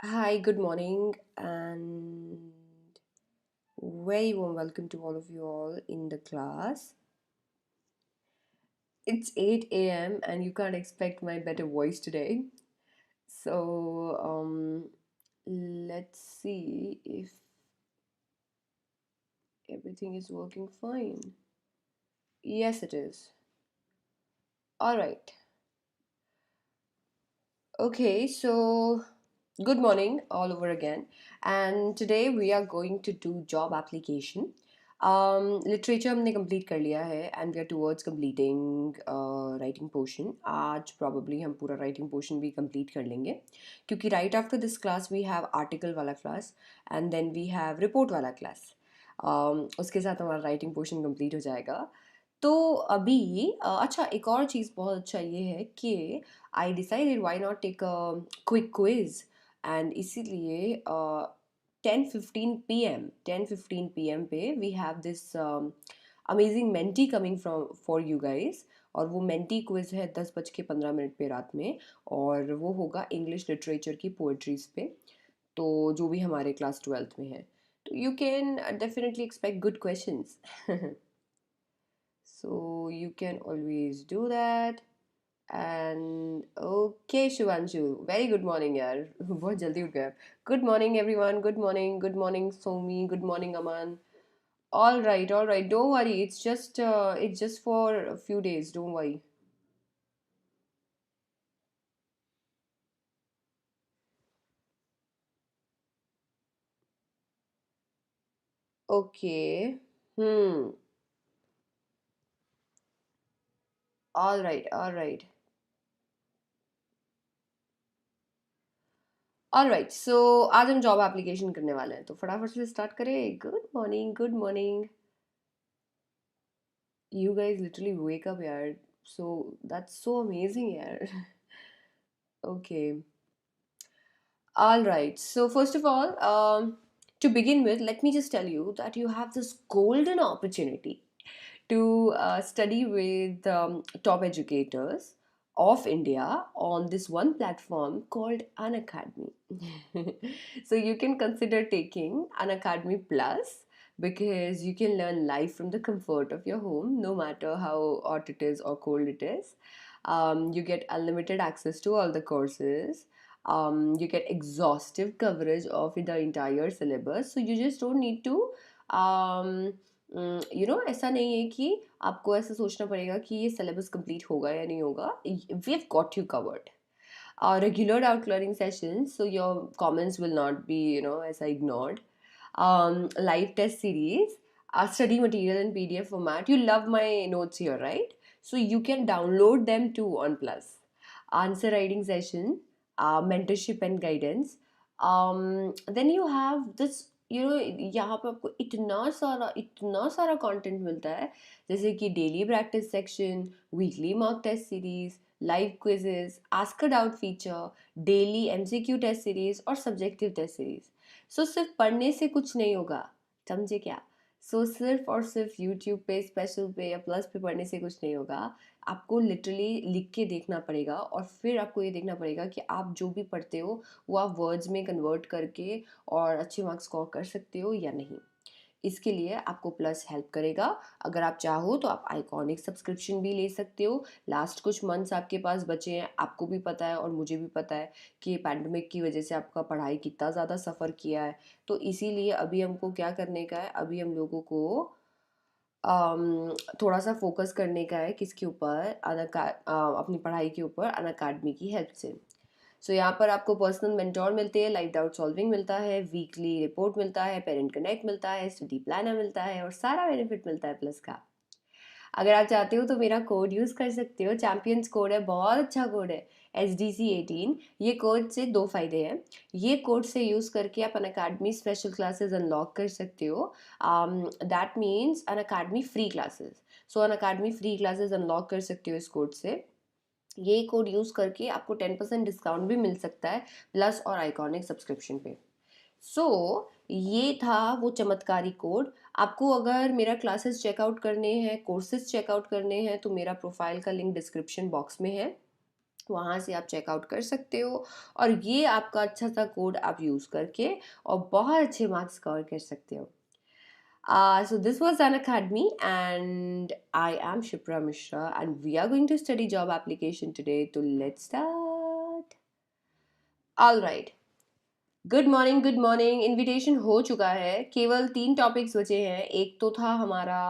Hi, good morning, and very warm welcome to all of you all in the class. It's 8 a.m., and you can't expect my better voice today. So, let's see if everything is working fine. Yes, it is. All right. Okay, so good morning all over again. And today we are going to do job application. Literature हमने complete कर लिया है and we are towards completing writing portion. आज probably हम पूरा writing portion भी complete कर लेंगे क्योंकि right after this class we have article वाला class and then we have report वाला क्लास. उसके साथ हमारा राइटिंग पोर्शन कंप्लीट हो जाएगा. तो अभी अच्छा एक और चीज़ बहुत अच्छा ये है कि I decided why not take a quick quiz. And इसीलिए 10:15 p.m. पे we have this amazing Menti coming from for you guys. और वो मेंटी क्विज है 10:15 पे रात में. और वो होगा इंग्लिश लिटरेचर की पोइट्रीज पे. तो जो भी हमारे क्लास 12th में है, तो you can definitely expect good questions. So you can always do that. And okay, Shivanshu, very good morning, यार. बहुत जल्दी उठ गया. Good morning, everyone. Good morning, Somi. Good morning, Aman. All right. Don't worry. It's just for a few days. Don't worry. Okay. Hmm. All right. All right. All right. So आज हम job application करने वाले हैं, तो फटाफट से start करें. Good morning. Good morning. You guys literally wake up, yaar. So that's so amazing, yaar. Okay. All right. So first of all, to begin with, let me just tell you that you have this golden opportunity to study with top educators of India on this one platform called Unacademy. So you can consider taking Unacademy Plus because you can learn live from the comfort of your home, no matter how hot it is or cold it is. You get unlimited access to all the courses. You get exhaustive coverage of the entire syllabus, so you just don't need to ऐसा नहीं है कि आपको ऐसा सोचना पड़ेगा कि ये सिलेबस कंप्लीट होगा या नहीं होगा. We have got you covered. Regular outlining sessions, so your comments will not be ऐसा ignored. Live test series, study material in PDF format. You love my notes here, right? So you can download them too on Plus. Answer writing session, mentorship and guidance. Then you have this, यहाँ पे आपको इतना सारा content मिलता है, जैसे कि daily practice section, weekly mock test series, live quizzes, ask a doubt feature, daily MCQ test series और सब्जेक्टिव टेस्ट सीरीज. सो सिर्फ पढ़ने से कुछ नहीं होगा, समझे क्या? सो सिर्फ और सिर्फ यूट्यूब पे स्पेशल पे या प्लस पे पढ़ने से कुछ नहीं होगा. आपको लिटरली लिख के देखना पड़ेगा और फिर आपको ये देखना पड़ेगा कि आप जो भी पढ़ते हो वो आप वर्ड्स में कन्वर्ट करके और अच्छे मार्क्स स्कोर कर सकते हो या नहीं. इसके लिए आपको प्लस हेल्प करेगा. अगर आप चाहो तो आप आइकॉनिक सब्सक्रिप्शन भी ले सकते हो. लास्ट कुछ मंथ्स आपके पास बचे हैं, आपको भी पता है और मुझे भी पता है कि पैंडमिक की वजह से आपका पढ़ाई कितना ज़्यादा सफ़र किया है. तो इसीलिए अभी हमको क्या करने का है, अभी हम लोगों को थोड़ा सा फोकस करने का है किसके ऊपर, अपनी पढ़ाई के ऊपर अनअकैडमी की हेल्प से. सो यहाँ पर आपको पर्सनल मेंटोर मिलते हैं, लाइव डाउट सॉल्विंग मिलता है, वीकली रिपोर्ट मिलता है, पेरेंट कनेक्ट मिलता है, स्टडी प्लानर मिलता है और सारा बेनिफिट मिलता है प्लस का. अगर आप चाहते हो तो मेरा कोड यूज़ कर सकते हो. चैम्पियंस कोड है, बहुत अच्छा कोड है, SDC18. ये कोड से दो फायदे हैं. ये कोड से यूज़ करके आप अनअकैडमी स्पेशल क्लासेस अनलॉक कर सकते हो. That means Unacademy free classes. So Unacademy free classes unlock कर सकते हो इस कोड से. ये कोड यूज़ करके आपको 10% डिस्काउंट भी मिल सकता है प्लस और आइकॉनिक सब्सक्रिप्शन पे. सो ये था वो चमत्कारी कोड. आपको अगर मेरा क्लासेस चेकआउट करने हैं, कोर्सेज चेकआउट करने हैं, तो मेरा प्रोफाइल का लिंक डिस्क्रिप्शन बॉक्स में है. वहाँ से आप चेकआउट कर सकते हो और ये आपका अच्छा सा कोड आप यूज़ करके और बहुत अच्छे मार्क्स कवर कर सकते हो. So this was An Academy, and I am Shipra Mishra, and we are going to study job application today. So let's start. All right. Good morning, good morning. Invitation हो चुका है. केवल 3 topics बचे हैं. एक तो था हमारा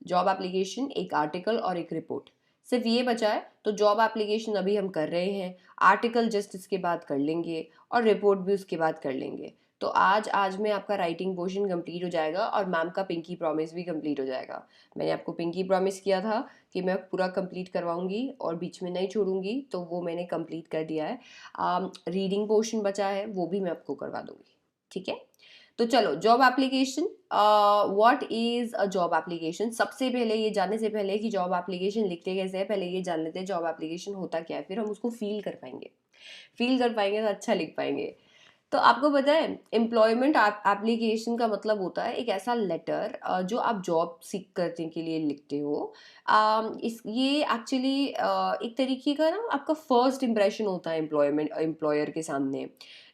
जॉब एप्लीकेशन, एक आर्टिकल और एक रिपोर्ट. सिर्फ ये बचा है. तो जॉब एप्लीकेशन अभी हम कर रहे हैं, आर्टिकल जस्ट इसके बाद कर लेंगे और रिपोर्ट भी उसके बाद कर लेंगे. तो आज में आपका राइटिंग पोर्शन कंप्लीट हो जाएगा और मैम का पिंकी प्रॉमिस भी कंप्लीट हो जाएगा. मैंने आपको पिंकी प्रॉमिस किया था कि मैं पूरा कंप्लीट करवाऊंगी और बीच में नहीं छोड़ूंगी, तो वो मैंने कंप्लीट कर दिया है. रीडिंग पोर्शन बचा है, वो भी मैं आपको करवा दूंगी. ठीक है. तो चलो, job application. What is a job application. सबसे पहले ये जानने से पहले कि जॉब एप्लीकेशन लिखते कैसे हैं, पहले ये जान लेते हैं जॉब एप्लीकेशन होता क्या है, फिर हम उसको फील कर पाएंगे. फील कर पाएंगे तो अच्छा लिख पाएंगे. तो आपको पता है, एम्प्लॉयमेंट एप्लीकेशन का मतलब होता है एक ऐसा लेटर जो आप जॉब सीख करने के लिए लिखते हो. इस ये एक्चुअली एक तरीके का ना आपका फर्स्ट इम्प्रेशन होता है एम्प्लॉयर के सामने.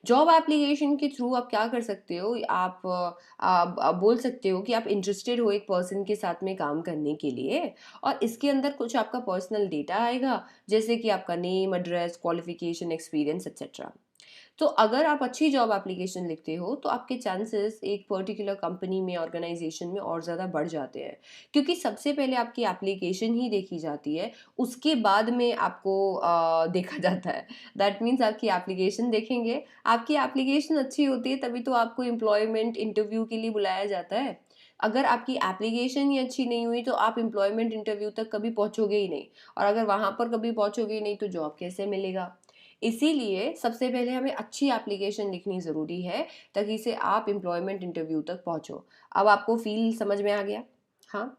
जॉब एप्लीकेशन के थ्रू आप क्या कर सकते हो, आप बोल सकते हो कि आप इंटरेस्टेड हो एक पर्सन के साथ में काम करने के लिए, और इसके अंदर कुछ आपका पर्सनल डेटा आएगा, जैसे कि आपका name, address, qualification, experience etcetera. तो अगर आप अच्छी जॉब एप्लीकेशन लिखते हो तो आपके चांसेस एक पर्टिकुलर कंपनी में, ऑर्गेनाइजेशन में और ज़्यादा बढ़ जाते हैं, क्योंकि सबसे पहले आपकी एप्लीकेशन ही देखी जाती है, उसके बाद में आपको देखा जाता है. दैट मीन्स आपकी एप्लीकेशन देखेंगे. आपकी एप्लीकेशन अच्छी होती है तभी तो आपको एम्प्लॉयमेंट इंटरव्यू के लिए बुलाया जाता है. अगर आपकी एप्लीकेशन ही अच्छी नहीं हुई तो आप एम्प्लॉयमेंट इंटरव्यू तक कभी पहुंचोगे ही नहीं, और अगर वहां पर कभी पहुंचोगे ही नहीं तो जॉब कैसे मिलेगा. इसीलिए सबसे पहले हमें अच्छी एप्लीकेशन लिखनी ज़रूरी है, ताकि से आप एम्प्लॉयमेंट इंटरव्यू तक पहुंचो. अब आपको फील समझ में आ गया. हाँ.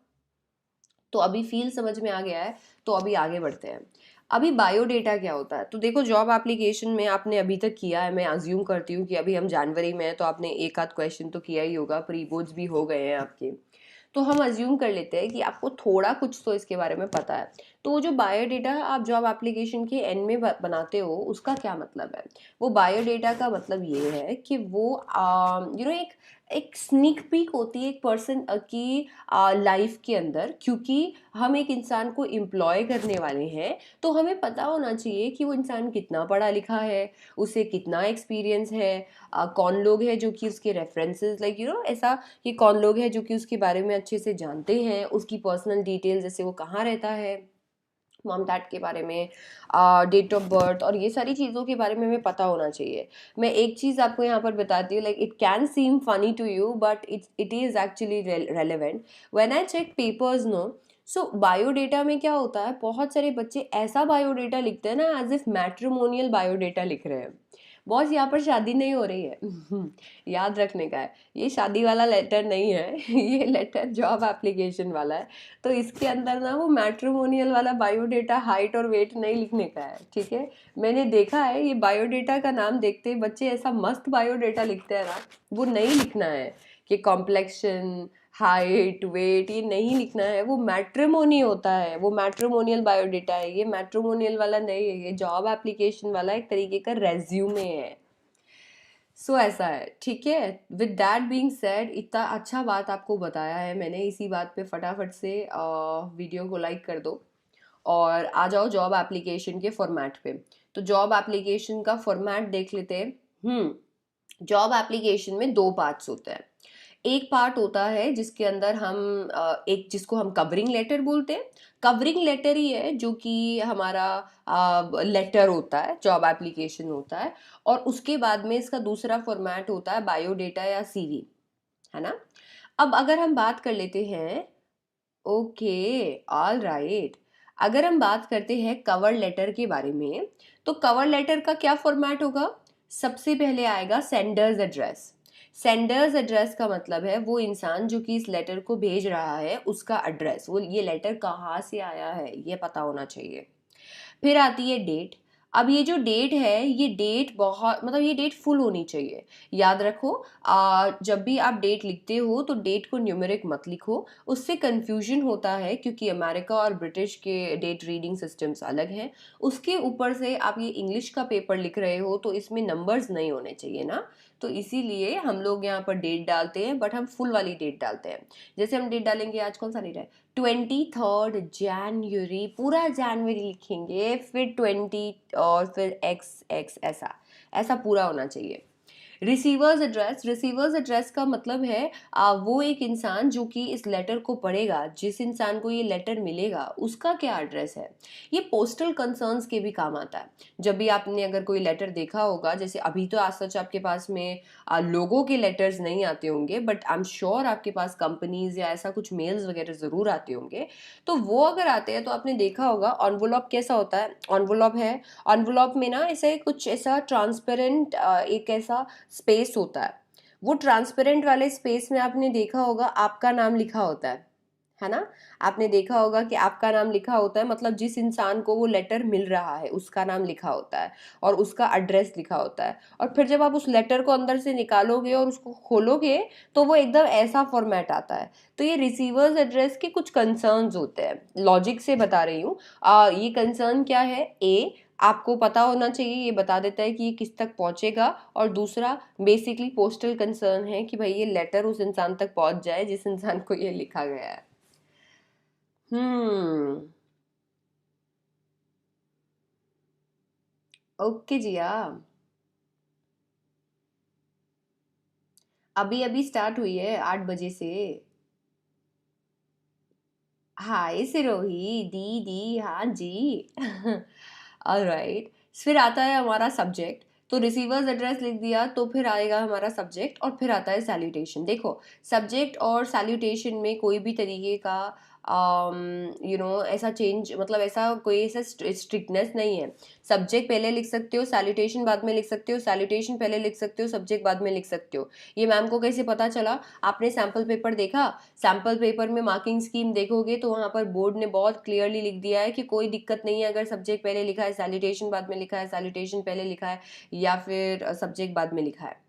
तो अभी फील समझ में आ गया है, तो अभी आगे बढ़ते हैं. अभी बायोडेटा क्या होता है. तो देखो, जॉब एप्लीकेशन में आपने अभी तक किया है, मैं अज्यूम करती हूँ कि अभी हम जनवरी में हैं, तो आपने एक आध क्वेश्चन तो किया ही होगा, प्री बोर्ड्स भी हो गए हैं आपके. तो हम अज्यूम कर लेते हैं कि आपको थोड़ा कुछ तो इसके बारे में पता है. तो वो जो बायोडेटा आप जॉब एप्लीकेशन के एंड में बनाते हो, उसका क्या मतलब है. वो बायोडेटा का मतलब ये है कि वो एक एक स्नीक पीक होती है एक पर्सन की लाइफ के अंदर. क्योंकि हम एक इंसान को एम्प्लॉय करने वाले हैं, तो हमें पता होना चाहिए कि वो इंसान कितना पढ़ा लिखा है, उसे कितना एक्सपीरियंस है, कौन लोग हैं जो कि उसके रेफरेंसेस, ऐसा कि कौन लोग हैं जो कि उसके बारे में अच्छे से जानते हैं, उसकी पर्सनल डिटेल, जैसे वो कहाँ रहता है, मॉम डैड के बारे में, डेट ऑफ बर्थ, और ये सारी चीज़ों के बारे में हमें पता होना चाहिए. मैं एक चीज़ आपको यहाँ पर बताती हूँ, like it can seem funny to you but it is actually relevant. When I check papers no, so biodata में क्या होता है, बहुत सारे बच्चे ऐसा बायोडेटा लिखते हैं ना एज इफ मैट्रिमोनियल बायोडेटा लिख रहे हैं. बॉस, यहाँ पर शादी नहीं हो रही है. याद रखने का है, ये शादी वाला लेटर नहीं है. ये लेटर जॉब एप्लीकेशन वाला है. तो इसके अंदर ना वो मैट्रिमोनियल वाला बायोडेटा, हाइट और वेट नहीं लिखने का है. ठीक है. मैंने देखा है, ये बायोडेटा का नाम देखते ही बच्चे ऐसा मस्त बायोडेटा लिखते हैं ना, वो नहीं लिखना है कि कॉम्प्लेक्शन, हाइट, वेट, ये नहीं लिखना है. वो मैट्रिमोनी होता है, वो मैट्रिमोनियल बायोडेटा है. ये मैट्रिमोनियल वाला नहीं है, ये जॉब एप्लीकेशन वाला एक तरीके का रेज्यूमे है. सो ऐसा है. ठीक है. विद दैट बीइंग सेड, इतना अच्छा बात आपको बताया है मैंने, इसी बात पे फटाफट से वीडियो को लाइक कर दो और आ जाओ जॉब एप्लीकेशन के फॉर्मेट पे. तो जॉब एप्लीकेशन का फॉर्मेट देख लेते हैं. जॉब एप्लीकेशन में 2 पार्ट्स होते हैं. एक पार्ट होता है जिसके अंदर हम एक जिसको हम कवरिंग लेटर बोलते हैं. कवरिंग लेटर ही है जो कि हमारा लेटर होता है, जॉब एप्लीकेशन होता है. और उसके बाद में इसका दूसरा फॉर्मेट होता है बायोडेटा या सीवी, है ना. अब अगर हम बात कर लेते हैं, ओके, ऑल राइट, अगर हम बात करते हैं कवर लेटर के बारे में, तो कवर लेटर का क्या फॉर्मेट होगा. सबसे पहले आएगा सेंडर्स एड्रेस. सेंडर्स एड्रेस का मतलब है वो इंसान जो कि इस लेटर को भेज रहा है, उसका एड्रेस, वो ये लेटर कहाँ से आया है ये पता होना चाहिए. फिर आती है डेट. अब ये जो डेट है, ये डेट बहुत मतलब ये डेट फुल होनी चाहिए। याद रखो, जब भी आप डेट लिखते हो तो डेट को न्यूमेरिक मत लिखो, उससे कंफ्यूजन होता है, क्योंकि अमेरिका और ब्रिटिश के डेट रीडिंग सिस्टम्स अलग हैं। उसके ऊपर से आप ये इंग्लिश का पेपर लिख रहे हो तो इसमें नंबर्स नहीं होने चाहिए ना, तो इसीलिए हम लोग यहाँ पर डेट डालते हैं, बट हम फुल वाली डेट डालते हैं। जैसे हम डेट डालेंगे, आज कौन सा डेट है, 23 जनवरी, पूरा जनवरी लिखेंगे, फिर 20 और फिर एक्स एक्स, ऐसा ऐसा पूरा होना चाहिए। रिसीवर्स एड्रेस, रिसीवर्स एड्रेस का मतलब है वो एक इंसान जो कि इस लेटर को पढ़ेगा, जिस इंसान को ये लेटर मिलेगा उसका क्या एड्रेस है। ये पोस्टल कंसर्न्स के भी काम आता है। जब भी आपने अगर कोई लेटर देखा होगा, जैसे अभी तो आज सच आपके पास में लोगों के लेटर्स नहीं आते होंगे, बट आई एम श्योर आपके पास कंपनीज या ऐसा कुछ मेल्स वगैरह ज़रूर आते होंगे। तो वो अगर आते हैं तो आपने देखा होगा एनवलप कैसा होता है। एनवलप है, एनवलप में ना ऐसे कुछ ऐसा ट्रांसपेरेंट एक ऐसा स्पेस होता है। वो ट्रांसपेरेंट वाले स्पेस में आपने देखा होगा आपका नाम लिखा होता है ना। आपने देखा होगा कि आपका नाम लिखा होता है, मतलब जिस इंसान को वो लेटर मिल रहा है उसका नाम लिखा होता है और उसका एड्रेस लिखा होता है। और फिर जब आप उस लेटर को अंदर से निकालोगे और उसको खोलोगे तो वो एकदम ऐसा फॉर्मेट आता है। तो ये रिसीवर्स एड्रेस के कुछ कंसर्न्स होते हैं, लॉजिक से बता रही हूँ। ये कंसर्न क्या है, ए आपको पता होना चाहिए, ये बता देता है कि ये किस तक पहुंचेगा, और दूसरा बेसिकली पोस्टल कंसर्न है कि भाई ये लेटर उस इंसान तक पहुंच जाए जिस इंसान को ये लिखा गया है। हम्म। ओके जी। अभी अभी स्टार्ट हुई है 8 बजे से। हाय सिरोही दीदी, हाँ जी। ऑलराइट। फिर आता है हमारा सब्जेक्ट। तो रिसीवर्स एड्रेस लिख दिया, तो फिर आएगा हमारा सब्जेक्ट और फिर आता है सैल्यूटेशन। देखो, सब्जेक्ट और सैल्यूटेशन में कोई भी तरीके का ऐसा चेंज, मतलब ऐसा कोई ऐसा स्ट्रिक्टनेस नहीं है। सब्जेक्ट पहले लिख सकते हो, सैल्यूटेशन बाद में लिख सकते हो, सैल्यूटेशन पहले लिख सकते हो, सब्जेक्ट बाद में लिख सकते हो। ये मैम को कैसे पता चला? आपने सैम्पल पेपर देखा, सैम्पल पेपर में मार्किंग स्कीम देखोगे तो वहाँ पर बोर्ड ने बहुत क्लियरली लिख दिया है कि कोई दिक्कत नहीं है अगर सब्जेक्ट पहले लिखा है, सैल्यूटेशन बाद में लिखा है, सैल्यूटेशन पहले लिखा है, या फिर सब्जेक्ट बाद में लिखा है।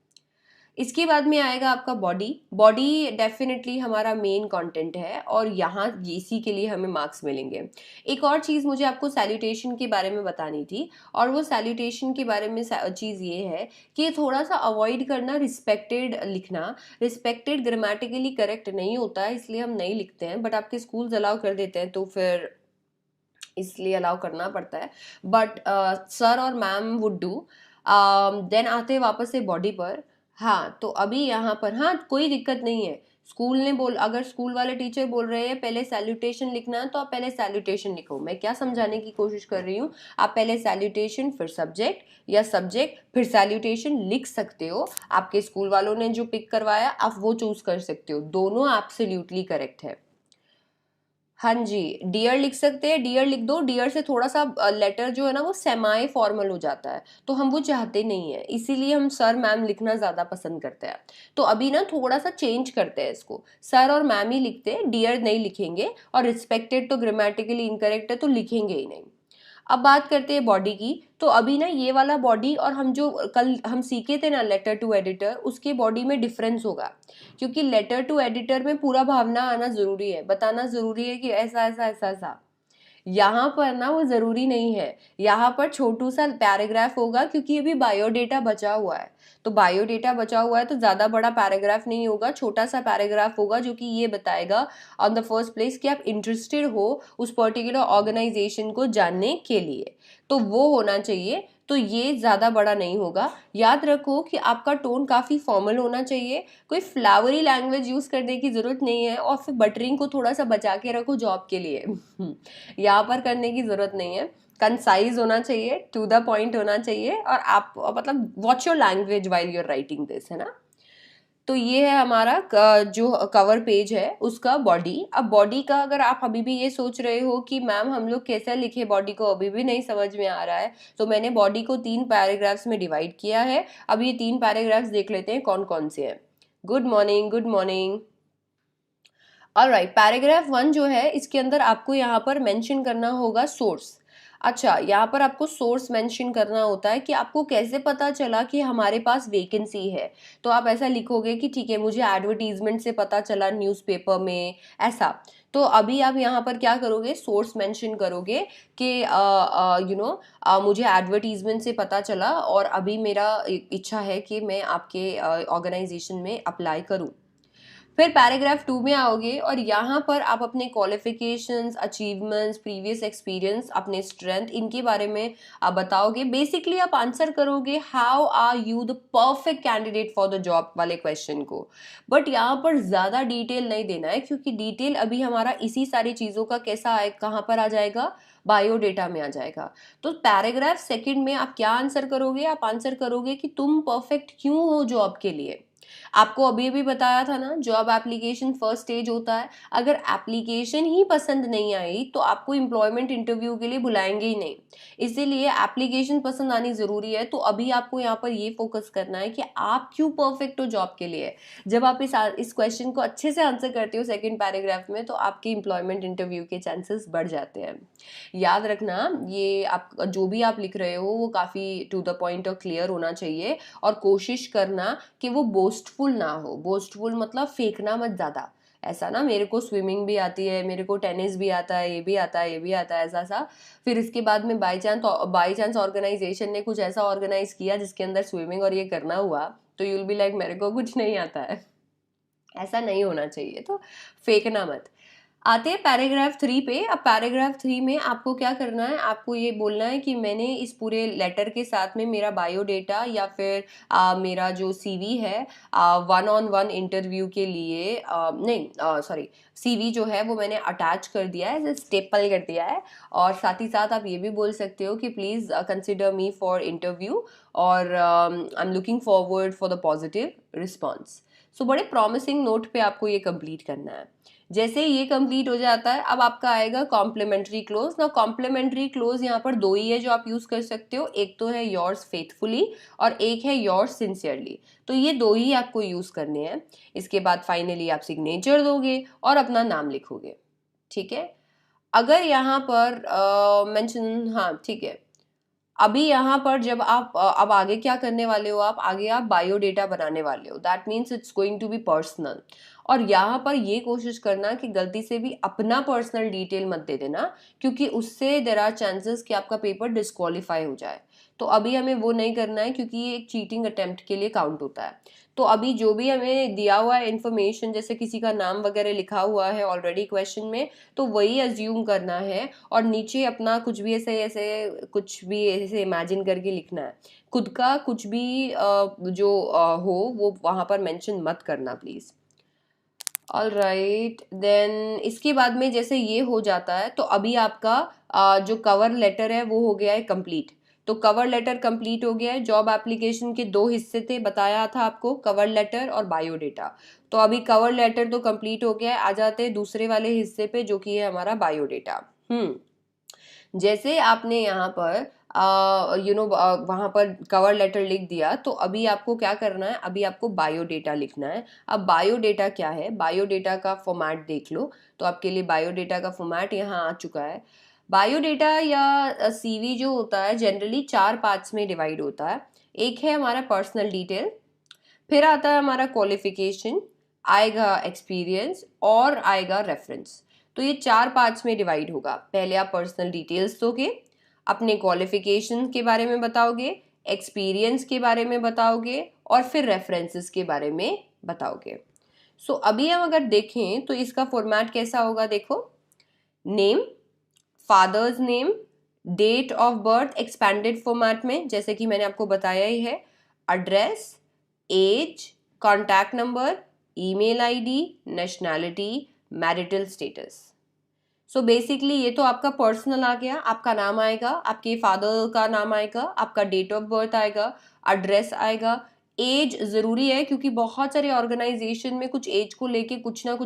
इसके बाद में आएगा आपका बॉडी। बॉडी डेफिनेटली हमारा मेन कंटेंट है और यहाँ इसी के लिए हमें मार्क्स मिलेंगे। एक और चीज़ मुझे आपको सैल्यूटेशन के बारे में बतानी थी, और वो सैल्यूटेशन के बारे में चीज़ ये है कि थोड़ा सा अवॉइड करना रिस्पेक्टेड लिखना। रिस्पेक्टेड ग्रामेटिकली करेक्ट नहीं होता है, इसलिए हम नहीं लिखते हैं, बट आपके स्कूल्स अलाउ कर देते हैं तो फिर इसलिए अलाउ करना पड़ता है। बट सर और मैम वुड डू। देन आते हैं वापस से बॉडी पर। हाँ, तो अभी यहाँ पर हाँ कोई दिक्कत नहीं है। स्कूल ने बोल अगर स्कूल वाले टीचर बोल रहे हैं पहले सैल्यूटेशन लिखना है तो आप पहले सैल्यूटेशन लिखो। मैं क्या समझाने की कोशिश कर रही हूँ, आप पहले सैल्यूटेशन फिर सब्जेक्ट, या सब्जेक्ट फिर सैल्यूटेशन लिख सकते हो। आपके स्कूल वालों ने जो पिक करवाया आप वो चूज कर सकते हो, दोनों एब्सोल्युटली करेक्ट है। हाँ जी, डियर लिख सकते हैं, डियर लिख दो। डियर से थोड़ा सा लेटर जो है ना वो सेमाई फॉर्मल हो जाता है, तो हम वो चाहते नहीं है, इसीलिए हम सर मैम लिखना ज़्यादा पसंद करते हैं। तो अभी ना थोड़ा सा चेंज करते हैं इसको, सर और मैम ही लिखते हैं, डियर नहीं लिखेंगे। और रिस्पेक्टेड तो ग्रामेटिकली इनकरेक्ट है तो लिखेंगे ही नहीं। अब बात करते हैं बॉडी की। तो अभी ना ये वाला बॉडी और हम जो कल हम सीखे थे ना लेटर टू एडिटर, उसके बॉडी में डिफरेंस होगा। क्योंकि लेटर टू एडिटर में पूरा भावना आना जरूरी है, बताना जरूरी है कि ऐसा ऐसा ऐसा ऐसा। यहाँ पर ना वो जरूरी नहीं है। यहाँ पर छोटू सा पैराग्राफ होगा क्योंकि अभी बायोडेटा बचा हुआ है। तो बायोडेटा बचा हुआ है तो ज्यादा बड़ा पैराग्राफ नहीं होगा, छोटा सा पैराग्राफ होगा जो कि ये बताएगा ऑन द फर्स्ट प्लेस कि आप इंटरेस्टेड हो उस पर्टिकुलर ऑर्गेनाइजेशन को जानने के लिए, तो वो होना चाहिए। तो ये ज़्यादा बड़ा नहीं होगा। याद रखो कि आपका टोन काफ़ी फॉर्मल होना चाहिए, कोई फ्लावरी लैंग्वेज यूज़ करने की ज़रूरत नहीं है, और फिर बटरिंग को थोड़ा सा बचा के रखो जॉब के लिए। यहाँ पर करने की ज़रूरत नहीं है। कंसाइज होना चाहिए, टू द पॉइंट होना चाहिए, और आप मतलब watch your language while you're writing this, है ना। तो ये है हमारा जो कवर पेज है उसका बॉडी। अब बॉडी का अगर आप अभी भी ये सोच रहे हो कि मैम हम लोग कैसे लिखे बॉडी को, अभी भी नहीं समझ में आ रहा है, तो मैंने बॉडी को 3 पैराग्राफ्स में डिवाइड किया है। अब ये 3 पैराग्राफ्स देख लेते हैं कौन कौन से हैं। Good morning, good morning. Alright, paragraph 1 जो है इसके अंदर आपको यहाँ पर मेंशन करना होगा सोर्स। अच्छा, यहाँ पर आपको सोर्स मेंशन करना होता है कि आपको कैसे पता चला कि हमारे पास वैकेंसी है। तो आप ऐसा लिखोगे कि ठीक है, मुझे एडवर्टाइजमेंट से पता चला न्यूज़पेपर में, ऐसा। तो अभी आप यहाँ पर क्या करोगे, सोर्स मेंशन करोगे कि मुझे एडवर्टाइजमेंट से पता चला और अभी मेरा इच्छा है कि मैं आपके ऑर्गेनाइजेशन में अप्लाई करूँ। फिर पैराग्राफ 2 में आओगे और यहाँ पर आप अपने क्वालिफिकेशंस, अचीवमेंट्स, प्रीवियस एक्सपीरियंस, अपने स्ट्रेंथ, इनके बारे में आप बताओगे। बेसिकली आप आंसर करोगे how are you the perfect candidate for the job वाले क्वेश्चन को। बट यहाँ पर ज़्यादा डिटेल नहीं देना है, क्योंकि डिटेल अभी हमारा इसी सारी चीज़ों का कैसा आए, कहाँ पर आ जाएगा, बायोडेटा में आ जाएगा। तो पैराग्राफ सेकंड में आप क्या आंसर करोगे, आप आंसर करोगे कि तुम परफेक्ट क्यों हो जॉब के लिए। आपको अभी अभी बताया था ना, जॉब एप्लीकेशन फर्स्ट स्टेज होता है। अगर एप्लीकेशन ही पसंद नहीं आई तो आपको एम्प्लॉयमेंट इंटरव्यू के लिए बुलाएंगे ही नहीं। इसीलिए एप्लीकेशन पसंद आनी जरूरी है। तो अभी आपको यहाँ पर ये फोकस करना है कि आप क्यों परफेक्ट हो जॉब के लिए। जब आप इस क्वेश्चन को अच्छे से आंसर करते हो सेकंड पैराग्राफ में, तो आपके एम्प्लॉयमेंट इंटरव्यू के चांसेस बढ़ जाते हैं। याद रखना, ये आप जो भी आप लिख रहे हो वो काफ़ी टू द पॉइंट और क्लियर होना चाहिए। और कोशिश करना कि वो बोस्टफुल ना हो। बोस्टफुल मतलब फेंकना मत ज़्यादा, ऐसा ना मेरे को स्विमिंग भी आती है, मेरे को टेनिस भी आता है, ये भी आता है, ये भी आता है, ऐसा सा। फिर इसके बाद में बाई चांस ऑर्गेनाइजेशन ने कुछ ऐसा ऑर्गेनाइज किया जिसके अंदर स्विमिंग और ये करना हुआ, तो यूल बी लाइक मेरे को कुछ नहीं आता है। ऐसा नहीं होना चाहिए, तो फेंकना मत। आते हैं पैराग्राफ 3 पे। अब पैराग्राफ 3 में आपको क्या करना है, आपको ये बोलना है कि मैंने इस पूरे लेटर के साथ में मेरा बायोडेटा या फिर मेरा जो सीवी है, 1-on-1 इंटरव्यू के लिए नहीं, सॉरी, सीवी जो है वो मैंने अटैच कर दिया है, स्टेपल कर दिया है। और साथ ही साथ आप ये भी बोल सकते हो कि please consider me for interview, और I am looking forward for the positive response. So बड़े प्रॉमिसिंग नोट पे आपको ये कंप्लीट करना है। जैसे ये कंप्लीट हो जाता है, अब आपका आएगा कॉम्प्लीमेंट्री क्लोज। ना कॉम्प्लीमेंट्री क्लोज यहाँ पर दो ही है जो आप यूज कर सकते हो, एक तो है योर्स फेथफुली और एक है योर्स सिंसियरली। तो ये दो ही आपको यूज करने हैं। इसके बाद फाइनली आप सिग्नेचर दोगे और अपना नाम लिखोगे। ठीक है। अगर यहाँ पर मेंशन, हाँ ठीक है, अभी यहाँ पर जब आप अब आगे क्या करने वाले हो, आप आगे आप बायोडेटा बनाने वाले हो। That means it's going to be personal. और यहाँ पर ये कोशिश करना कि गलती से भी अपना पर्सनल डिटेल मत दे देना, क्योंकि उससे देर आर चांसेस कि आपका पेपर डिस्क्वालीफाई हो जाए। तो अभी हमें वो नहीं करना है, क्योंकि ये एक चीटिंग अटेम्प्ट के लिए काउंट होता है। तो अभी जो भी हमें दिया हुआ है इन्फॉर्मेशन, जैसे किसी का नाम वगैरह लिखा हुआ है ऑलरेडी क्वेश्चन में, तो वही अज्यूम करना है। और नीचे अपना कुछ भी ऐसे ऐसे कुछ भी ऐसे इमेजिन करके लिखना है। खुद का कुछ भी जो हो वो वहाँ पर मेंशन मत करना प्लीज़। ऑल राइट, देन इसके बाद में जैसे ये हो जाता है, तो अभी आपका जो कवर लेटर है वो हो गया है कंप्लीट। तो कवर लेटर कंप्लीट हो गया है। जॉब एप्लीकेशन के दो हिस्से थे, बताया था आपको, कवर लेटर और बायोडेटा। तो अभी कवर लेटर तो कंप्लीट हो गया है। आ जाते हैं दूसरे वाले हिस्से पे, जो कि है हमारा बायोडेटा। जैसे आपने यहाँ पर वहाँ पर कवर लेटर लिख दिया, तो अभी आपको क्या करना है, अभी आपको बायोडेटा लिखना है। अब बायोडेटा क्या है, बायोडेटा का फॉर्मेट देख लो। तो आपके लिए बायोडेटा का फॉर्मेट यहाँ आ चुका है। बायोडेटा या सीवी जो होता है जनरली 4 पार्ट्स में डिवाइड होता है। एक है हमारा पर्सनल डिटेल, फिर आता है हमारा क्वालिफिकेशन, आएगा एक्सपीरियंस और आएगा रेफरेंस। तो ये 4 पार्ट्स में डिवाइड होगा। पहले आप पर्सनल डिटेल्स दोगे, अपने क्वालिफिकेशन के बारे में बताओगे, एक्सपीरियंस के बारे में बताओगे और फिर रेफरेंसेस के बारे में बताओगे। सो अभी हम अगर देखें तो इसका फॉर्मेट कैसा होगा, देखो। Name, father's name, date of birth expanded format में, जैसे कि मैंने आपको बताया ही है। Address, age, contact number, email ID, nationality, marital status. So basically ये तो आपका पर्सनल आ गया। आपका नाम आएगा, आपके फादर का नाम आएगा, आपका डेट ऑफ बर्थ आएगा, एड्रेस आएगा। एज ज़रूरी है, क्योंकि बहुत सारे ऑर्गेनाइजेशन में कुछ एज को लेके कुछ ना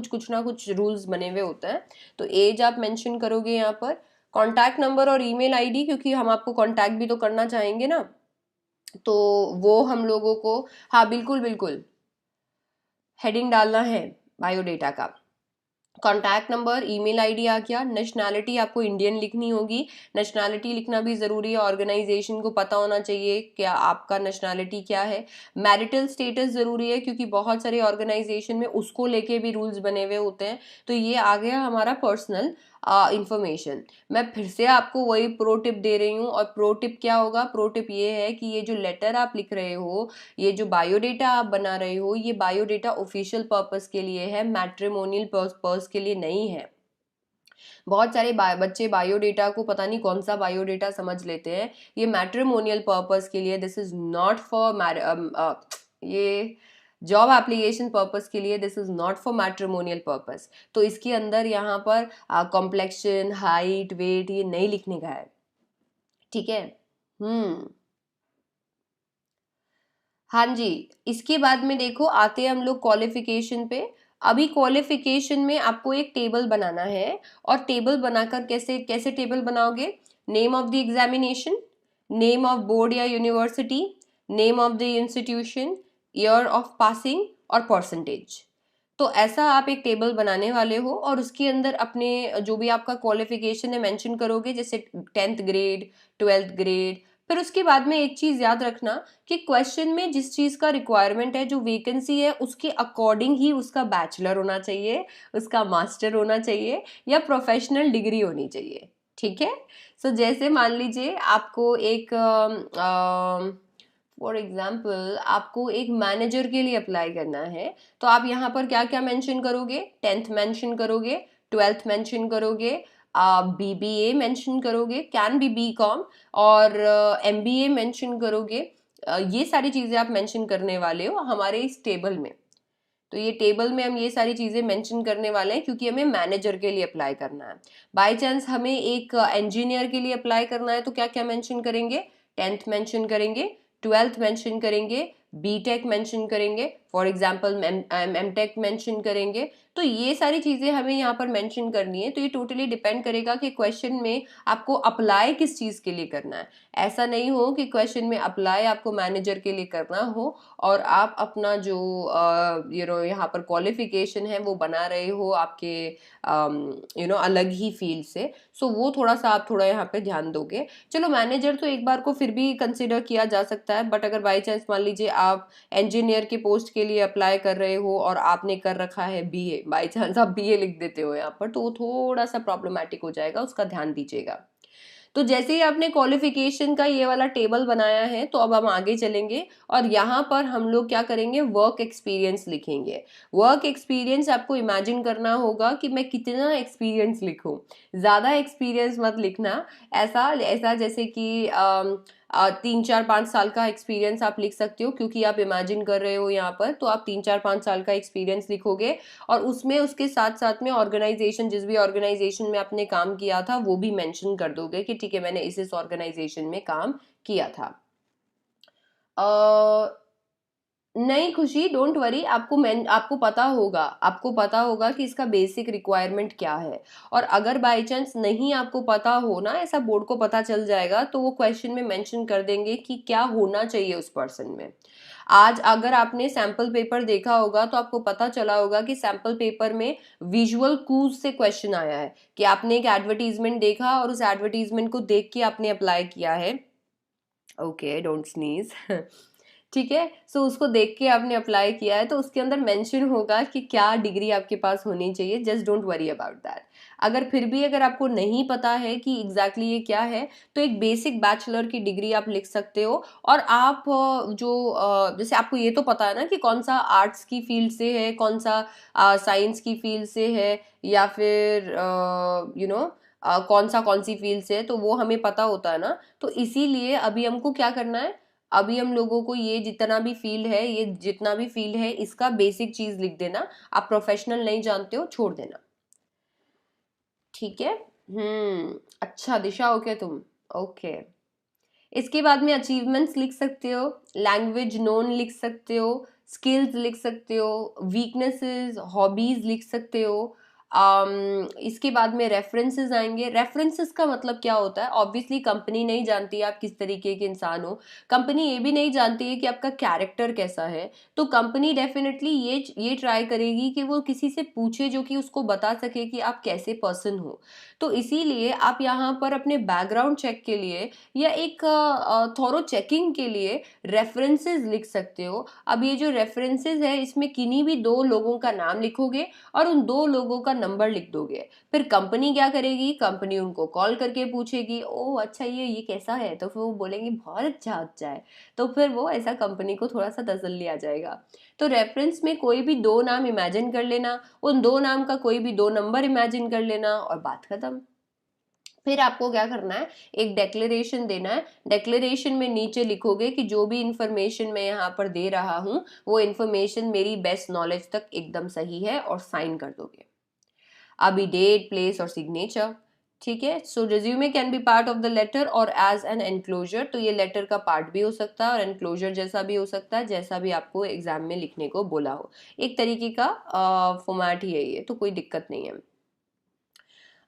कुछ रूल्स बने हुए होते हैं। तो एज आप मेंशन करोगे यहाँ पर। कॉन्टैक्ट नंबर और ईमेल आईडी, क्योंकि हम आपको कॉन्टैक्ट भी तो करना चाहेंगे ना, तो वो हम लोगों को, हाँ बिल्कुल बिल्कुल, हेडिंग डालना है बायोडेटा का। कॉन्टैक्ट नंबर, ईमेल आईडी आ गया। नेशनैलिटी आपको इंडियन लिखनी होगी, नेशनैलिटी लिखना भी ज़रूरी है, ऑर्गेनाइजेशन को पता होना चाहिए क्या आपका नेशनैलिटी क्या है। मैरिटल स्टेटस ज़रूरी है क्योंकि बहुत सारे ऑर्गेनाइजेशन में उसको लेके भी रूल्स बने हुए होते हैं। तो ये आ गया हमारा पर्सनल इंफॉर्मेशन। मैं फिर से आपको वही प्रो टिप दे रही हूँ, और प्रो टिप क्या होगा? प्रो टिप ये है कि ये जो लेटर आप लिख रहे हो, ये जो बायोडेटा आप बना रहे हो, ये बायोडेटा ऑफिशियल पर्पस के लिए है, मैट्रिमोनियल पर्पस के लिए नहीं है। बहुत सारे बच्चे बायोडेटा को पता नहीं कौन सा बायोडेटा समझ लेते हैं, ये मैट्रिमोनियल पर्पस के लिए, दिस इज नॉट फॉर ये जॉब एप्लीकेशन पर्पस के लिए, this is not for matrimonial purpose. तो इसके अंदर यहाँ पर कॉम्प्लेक्शन, हाइट, वेट ये नहीं लिखने का है, ठीक है। हाँ जी। इसके बाद में देखो आते हैं हम लोग क्वालिफिकेशन पे। अभी क्वालिफिकेशन में आपको एक टेबल बनाना है, और टेबल बनाकर कैसे कैसे टेबल बनाओगे? Name of the examination, name of board या university, name of the institution, year of passing और परसेंटेज। तो ऐसा आप एक टेबल बनाने वाले हो, और उसके अंदर अपने जो भी आपका क्वालिफिकेशन है मेंशन करोगे, जैसे 10th ग्रेड, 12th ग्रेड। फिर उसके बाद में एक चीज याद रखना कि क्वेश्चन में जिस चीज का रिक्वायरमेंट है, जो वैकेंसी है, उसके अकॉर्डिंग ही उसका बैचलर होना चाहिए, उसका मास्टर होना चाहिए, या प्रोफेशनल डिग्री होनी चाहिए, ठीक है। सो जैसे मान लीजिए आपको एक फॉर एग्जाम्पल आपको एक मैनेजर के लिए अप्लाई करना है, तो आप यहाँ पर क्या क्या मेंशन करोगे? 10th मेंशन करोगे, 12th मेंशन करोगे, BBA मेंशन करोगे, कैन बी BCom, और MBA मेंशन करोगे। ये सारी चीज़ें आप मेंशन करने वाले हो हमारे इस टेबल में। तो ये टेबल में हम ये सारी चीज़ें मेंशन करने वाले हैं क्योंकि हमें मैनेजर के लिए अप्लाई करना है। बाय चांस हमें एक इंजीनियर के लिए अप्लाई करना है, तो क्या क्या मेंशन करेंगे? 10th मेंशन करेंगे, 12th मेंशन करेंगे, बीटेक मेंशन करेंगे, फॉर एग्जांपल एमटेक मेंशन करेंगे। तो ये सारी चीज़ें हमें यहाँ पर मेंशन करनी है। तो ये टोटली डिपेंड करेगा कि क्वेश्चन में आपको अप्लाई किस चीज़ के लिए करना है। ऐसा नहीं हो कि क्वेश्चन में अप्लाई आपको मैनेजर के लिए करना हो, और आप अपना जो यहाँ पर क्वालिफिकेशन है वो बना रहे हो आपके अलग ही फील्ड से। सो वो थोड़ा सा आप थोड़ा यहाँ पे ध्यान दोगे। चलो मैनेजर तो एक बार को फिर भी कंसिडर किया जा सकता है, बट अगर बाई चांस मान लीजिए आप इंजीनियर की पोस्ट के लिए अप्लाई कर रहे हो और आपने कर रखा है BA, बाई चांस आप BA लिख देते हो यहाँ पर, तो वो थोड़ा सा प्रॉब्लमेटिक हो जाएगा, उसका ध्यान दीजिएगा। तो जैसे ही आपने क्वालिफिकेशन का ये वाला टेबल बनाया है, तो अब हम आगे चलेंगे, और यहाँ पर हम लोग क्या करेंगे? वर्क एक्सपीरियंस लिखेंगे। वर्क एक्सपीरियंस आपको इमेजिन करना होगा कि मैं कितना एक्सपीरियंस लिखूं। ज़्यादा एक्सपीरियंस मत लिखना, ऐसा ऐसा जैसे कि 3 4 5 साल का एक्सपीरियंस आप लिख सकते हो, क्योंकि आप इमेजिन कर रहे हो यहाँ पर, तो आप 3 4 5 साल का एक्सपीरियंस लिखोगे, और उसमें उसके साथ साथ में ऑर्गेनाइजेशन, जिस भी ऑर्गेनाइजेशन में आपने काम किया था वो भी मेंशन कर दोगे कि ठीक है मैंने इस ऑर्गेनाइजेशन में काम किया था। नहीं खुशी, डोंट वरी, आपको पता होगा कि इसका बेसिक रिक्वायरमेंट क्या है। और अगर बाय चांस नहीं आपको पता हो ना, ऐसा बोर्ड को पता चल जाएगा, तो वो क्वेश्चन में मेंशन कर देंगे कि क्या होना चाहिए उस पर्सन में। आज अगर आपने सैंपल पेपर देखा होगा तो आपको पता चला होगा कि सैंपल पेपर में विजुअल क्यूज से क्वेश्चन आया है, कि आपने एक एडवर्टीजमेंट देखा और उस एडवर्टीजमेंट को देख के आपने अप्लाई किया है। Okay, don't sneeze. ठीक है, सो उसको देख के आपने अप्लाई किया है, तो उसके अंदर मेंशन होगा कि क्या डिग्री आपके पास होनी चाहिए। Just don't worry about that. अगर आपको नहीं पता है कि एग्जैक्टली ये क्या है, तो एक बेसिक बैचलर की डिग्री आप लिख सकते हो। और आप जैसे आपको ये तो पता है ना कि कौन सा आर्ट्स की फील्ड से है, कौन सा साइंस की फील्ड से है, या फिर कौन सी फील्ड से है, तो वो हमें पता होता है ना। तो इसीलिए अभी हमको क्या करना है? अभी हम लोगों को ये जितना भी फील्ड है इसका बेसिक चीज लिख देना। आप प्रोफेशनल नहीं जानते हो, छोड़ देना, ठीक है। अच्छा दिशा, हो क्या तुम? ओके। इसके बाद में अचीवमेंट्स लिख सकते हो, लैंग्वेज नोन लिख सकते हो, स्किल्स लिख सकते हो, वीकनेसेस, हॉबीज लिख सकते हो, इसके बाद में रेफरेंसेस आएंगे। रेफरेंसेस का मतलब क्या होता है, ऑब्वियसली कंपनी नहीं जानती आप किस तरीके के इंसान हो, कंपनी ये भी नहीं जानती है कि आपका कैरेक्टर कैसा है, तो कंपनी डेफिनेटली ये ट्राई करेगी कि वो किसी से पूछे जो कि उसको बता सके कि आप कैसे पर्सन हो। तो इसीलिए आप यहाँ पर अपने बैकग्राउंड चेक के लिए या एक थॉरो चेकिंग के लिए रेफरेंसेस लिख सकते हो। अब ये जो रेफरेंसेस है इसमें किन्हीं भी दो लोगों का नाम लिखोगे और उन दो लोगों का नंबर लिख दोगे। फिर कंपनी क्या करेगी, कंपनी उनको कॉल करके पूछेगी, ओ अच्छा ये कैसा है, तो फिर वो बोलेंगे बहुत अच्छा है, तो फिर वो ऐसा कंपनी को थोड़ा सा तसल्ली आ जाएगा। तो रेफरेंस में कोई भी दो नाम इमेजिन कर लेना, उन दो नाम का कोई भी दो नंबर इमेजिन कर लेना और बात खत्म। फिर आपको क्या करना है, एक डेक्लेरेशन देना है। डेक्लेरेशन में नीचे लिखोगे कि जो भी इंफॉर्मेशन मैं यहाँ पर दे रहा हूँ वो इंफॉर्मेशन मेरी बेस्ट नॉलेज तक एकदम सही है, और साइन कर दोगे। अभी डेट, प्लेस और सिग्नेचर, ठीक है। So resume can be part of the letter और एज एन एनक्लोजर, तो ये लेटर का पार्ट भी हो सकता है और एनक्लोजर जैसा भी हो सकता है, जैसा भी आपको एग्जाम में लिखने को बोला हो। एक तरीके का फॉर्मेट ही है ये, तो कोई दिक्कत नहीं है।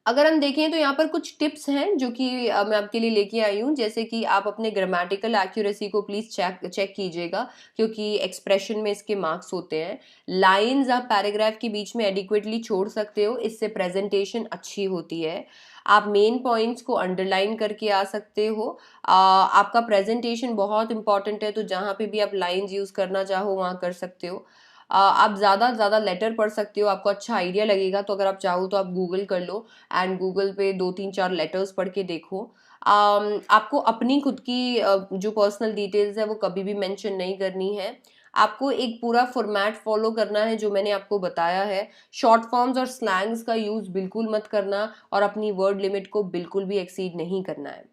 अगर हम देखें तो यहाँ पर कुछ टिप्स हैं जो कि मैं आपके लिए लेके आई हूँ, जैसे कि आप अपने ग्रामेटिकल एक्यूरेसी को प्लीज चेक कीजिएगा, क्योंकि एक्सप्रेशन में इसके मार्क्स होते हैं। लाइंस आप पैराग्राफ के बीच में एडिक्वेटली छोड़ सकते हो, इससे प्रेजेंटेशन अच्छी होती है। आप मेन पॉइंट्स को अंडरलाइन करके आ सकते हो। आपका प्रेजेंटेशन बहुत इंपॉर्टेंट है, तो जहाँ पे भी आप लाइंस यूज करना चाहो वहाँ कर सकते हो। आप ज़्यादा लेटर पढ़ सकते हो, आपको अच्छा आइडिया लगेगा, तो अगर आप चाहो तो आप गूगल कर लो एंड गूगल पे 2 3 4 लेटर्स पढ़ के देखो। आपको अपनी खुद की जो पर्सनल डिटेल्स है वो कभी भी मेंशन नहीं करनी है। आपको एक पूरा फॉर्मेट फॉलो करना है जो मैंने आपको बताया है। शॉर्ट फॉर्म्स और स्लैंग्स का यूज बिल्कुल मत करना, और अपनी वर्ड लिमिट को बिल्कुल भी एक्सीड नहीं करना है।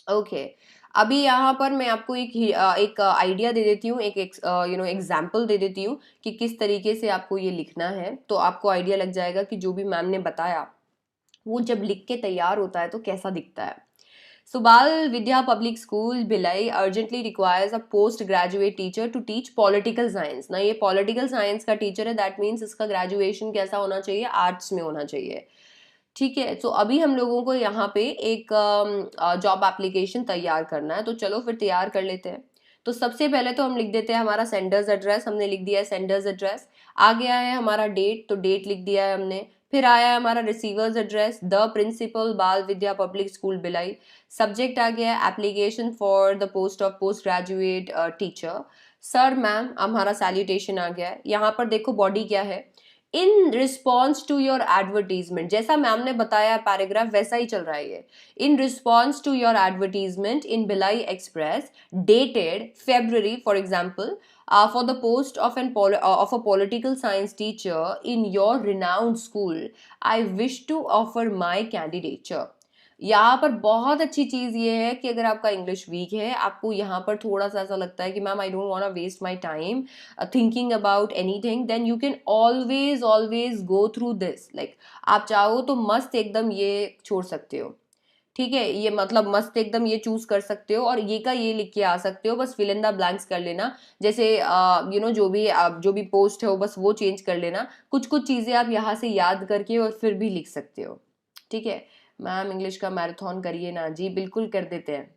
ओके, अभी यहाँ पर मैं आपको एक आइडिया दे देती हूँ, एक एग्जाम्पल दे देती हूँ कि किस तरीके से आपको ये लिखना है, तो आपको आइडिया लग जाएगा कि जो भी मैम ने बताया वो जब लिख के तैयार होता है तो कैसा दिखता है। Subal Vidya public school Bhilai urgently requires a post graduate teacher to teach political science. ना ये पॉलिटिकल साइंस का टीचर है, दैट मीन्स इसका ग्रेजुएशन कैसा होना चाहिए, आर्ट्स में होना चाहिए, ठीक है। तो अभी हम लोगों को यहाँ पे एक जॉब एप्लीकेशन तैयार करना है, तो चलो फिर तैयार कर लेते हैं। तो सबसे पहले तो हम लिख देते हैं हमारा सेंडर्स एड्रेस, हमने लिख दिया है सेंडर्स एड्रेस। आ गया है हमारा डेट, तो डेट लिख दिया है हमने। फिर आया है हमारा receiver's address, the principal Bal Vidya public school Bhilai. Subject आ गया है application for the post of post graduate teacher. Sir ma'am हमारा सैल्यूटेशन आ गया है। यहाँ पर देखो बॉडी क्या है, in response to your advertisement, जैसा मैम ने बताया पैराग्राफ वैसा ही चल रहा है ये। In response to your advertisement in Bhilai Express dated February, for example, for the post of of a political science teacher in your renowned school, I wish to offer my candidature. यहाँ पर बहुत अच्छी चीज़ ये है कि अगर आपका इंग्लिश वीक है, आपको यहाँ पर थोड़ा सा ऐसा लगता है कि ma'am I don't want to waste my time thinking about anything, then you can always go through this. Like आप चाहो तो मस्त एकदम ये छोड़ सकते हो, ठीक है, ये मतलब मस्त एकदम ये चूज कर सकते हो और ये का ये लिख के आ सकते हो, बस फिल इन द ब्लैंक्स कर लेना। जैसे जो भी पोस्ट है वो बस वो चेंज कर लेना, कुछ कुछ चीज़ें आप यहाँ से याद करके और फिर भी लिख सकते हो, ठीक है। मैम इंग्लिश का मैराथन करिए ना, जी बिल्कुल कर देते हैं।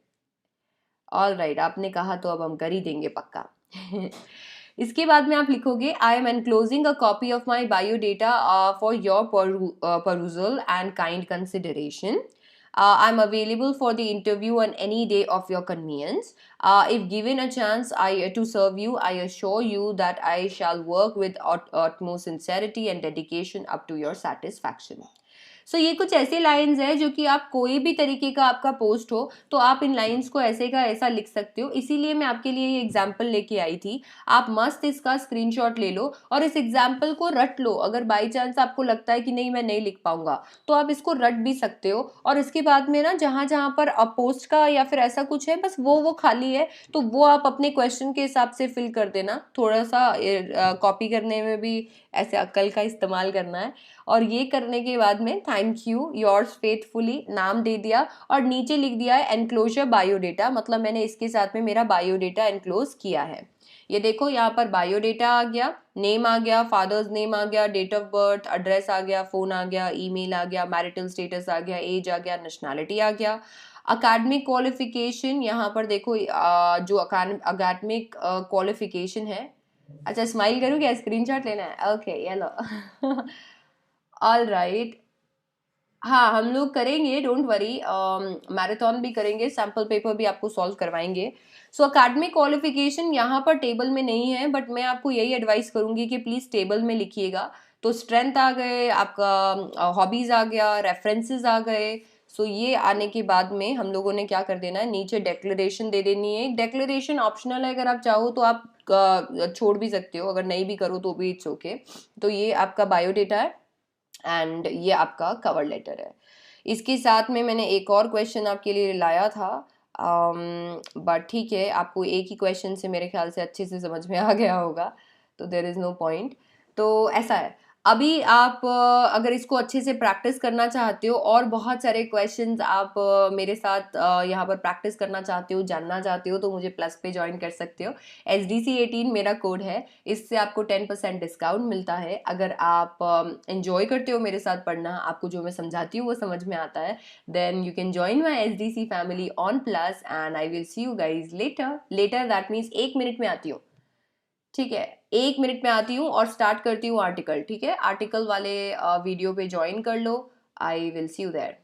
ऑल राइट, आपने कहा तो अब हम कर ही देंगे पक्का। इसके बाद में आप लिखोगे I am enclosing a copy of my biodata for your perusal and kind consideration. I'm available for the interview on any day of your convenience. If given a chance to serve you, I assure you that I shall work with utmost sincerity and dedication up to your satisfaction. सो ये कुछ ऐसे lines है जो कि आप कोई भी तरीके का आपका पोस्ट हो तो आप इन लाइंस को ऐसे का ऐसा लिख सकते हो, इसीलिए मैं आपके लिए ये एग्जाम्पल लेके आई थी। आप मस्त इसका स्क्रीनशॉट ले लो और इस एग्जाम्पल को रट लो। अगर बाई चांस आपको लगता है कि नहीं मैं नहीं लिख पाऊंगा तो आप इसको रट भी सकते हो, और इसके बाद में ना जहाँ जहाँ पर पोस्ट का या फिर ऐसा कुछ है बस वो खाली है तो वो आप अपने क्वेश्चन के हिसाब से फिल कर देना। थोड़ा सा कॉपी करने में भी ऐसे अक्ल का इस्तेमाल करना है। और ये करने के बाद में थैंक यू, योर्स फेथफुली, नाम दे दिया और नीचे लिख दिया है एनक्लोजर बायोडेटा, मतलब मैंने इसके साथ में मेरा बायोडेटा एनक्लोज किया है। ये देखो यहाँ पर बायोडेटा आ गया, नेम आ गया, फादर्स नेम आ गया, डेट ऑफ बर्थ, एड्रेस आ गया, फोन आ गया, ईमेल आ गया, मैरिटल स्टेटस आ गया, एज आ गया, नेशनैलिटी आ गया। अकेडमिक क्वालिफिकेशन यहाँ पर देखो, जो अकेडमिक क्वालिफिकेशन है, अच्छा स्माइल करूँ क्या, स्क्रीनशॉट लेना है, ओके ये लो ऑल राइट। हाँ हम लोग करेंगे, डोंट वरी, मैराथन भी करेंगे, सैम्पल पेपर भी आपको सॉल्व करवाएंगे। सो अकेडमिक क्वालिफिकेशन यहाँ पर टेबल में नहीं है, बट मैं आपको यही एडवाइस करूंगी कि प्लीज़ टेबल में लिखिएगा। तो स्ट्रेंथ आ गए, आपका हॉबीज़ आ गया, रेफरेंसेस आ गए। सो ये आने के बाद में हम लोगों ने क्या कर देना है, नीचे डेक्लेरेशन दे देनी है। डेक्लेरेशन ऑप्शनल है, अगर आप चाहो तो आप छोड़ भी सकते हो, अगर नहीं भी करो तो भी इट्स ओके। तो ये आपका बायोडेटा है एंड ये आपका कवर लेटर है। इसके साथ में मैंने एक और क्वेश्चन आपके लिए लाया था, बट ठीक है, आपको एक ही क्वेश्चन से मेरे ख्याल से अच्छे से समझ में आ गया होगा, तो देर इज़ नो पॉइंट। तो ऐसा है, अभी आप अगर इसको अच्छे से प्रैक्टिस करना चाहते हो और बहुत सारे क्वेश्चंस आप मेरे साथ यहाँ पर प्रैक्टिस करना चाहते हो, जानना चाहते हो, तो मुझे प्लस पे ज्वाइन कर सकते हो। SDC18 मेरा कोड है, इससे आपको 10% डिस्काउंट मिलता है। अगर आप एंजॉय करते हो मेरे साथ पढ़ना, आपको जो मैं समझाती हूँ वो समझ में आता है, then you can join my SDC family on plus and I will see you guys later. Later that means 1 minute में आती हूँ, ठीक है, 1 मिनट में आती हूँ और स्टार्ट करती हूँ आर्टिकल, ठीक है, आर्टिकल वाले वीडियो पे ज्वाइन कर लो। I will see you there.